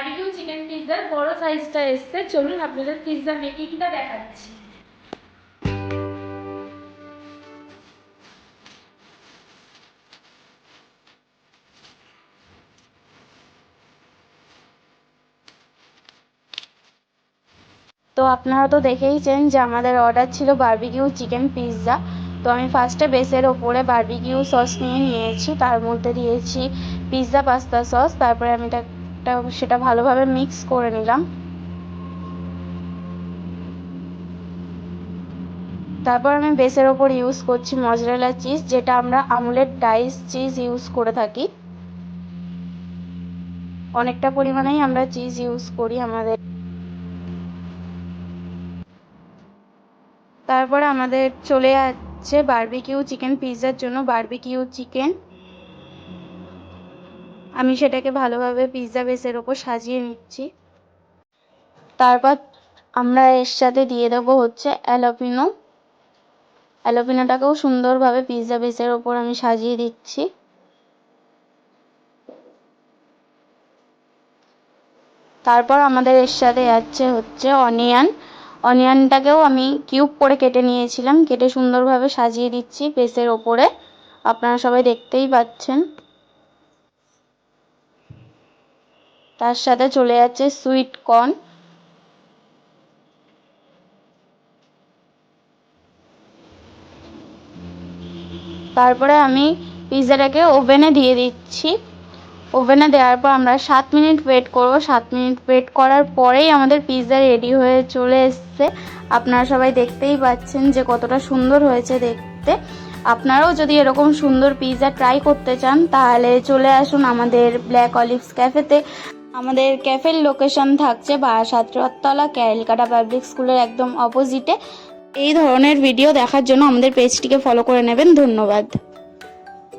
Barbecue chicken পিৎজার বড় সাইজটা এসছে। চলুন আপনাদের পিৎজা মেকিংটা দেখাচ্ছি। তো আপনারা তো দেখেইছেন যে আমাদের অর্ডার ছিল বারবিকিউ চিকেন পিৎজা। তো আমি ফার্স্টে বেসের ওপরে বারবিকিউ সস নিয়েছি, তার মধ্যে দিয়েছি পিৎজা পাস্তা সস। তারপরে আমি সেটা ভালোভাবে মিক্স করে নিলাম। তারপর আমি বেসের ওপর ইউজ করছি মজরেলা চিজ, যেটা আমরা আমুলের ডাইস চিজ ইউজ করে থাকি। অনেকটা পরিমাণেই আমরা চিজ ইউজ করি আমাদের। তারপরে আমাদের চলে যাচ্ছে বারবিকিউ চিকেন পিৎজার জন্য বারবিকিউ চিকেন। আমি সেটাকে ভালোভাবে পিৎজা বেসের ওপর সাজিয়ে নিচ্ছি। তারপর আমরা এর সাথে দিয়ে দেবো হচ্ছে অ্যালোপিনোটাকেও সুন্দরভাবে পিৎজা বেসের ওপর আমি সাজিয়ে দিচ্ছি। তারপর আমাদের এর সাথে যাচ্ছে হচ্ছে অনিয়নটাকেও আমি কিউব করে কেটে নিয়েছিলাম, কেটে সুন্দরভাবে সাজিয়ে দিচ্ছি বেসের ওপরে। আপনারা সবাই দেখতেই পাচ্ছেন। তার সাথে চলে যাচ্ছে সুইট কর্ন। তারপরে আমি পিৎজাটাকে ওভেনে দিয়ে দিচ্ছি। ওভেনে দেওয়ার পর আমরা 7 মিনিট ওয়েট করব। 7 মিনিট ওয়েট করার পরেই আমাদের পিৎজা রেডি হয়ে চলে এসছে। আপনারা সবাই দেখতেই পাচ্ছেন যে কতটা সুন্দর হয়েছে দেখতে। আপনারাও যদি এরকম সুন্দর পিৎজা ট্রাই করতে চান তাহলে চলে আসুন আমাদের ব্ল্যাক অলিভস ক্যাফেতে। আমাদের ক্যাফের লোকেশন থাকছে বারাসাত রথতলা, ক্যালকাটা পাবলিক স্কুলের একদম অপোজিটে। এই ধরনের ভিডিও দেখার জন্য আমাদের পেজটিকে ফলো করে নেবেন। ধন্যবাদ।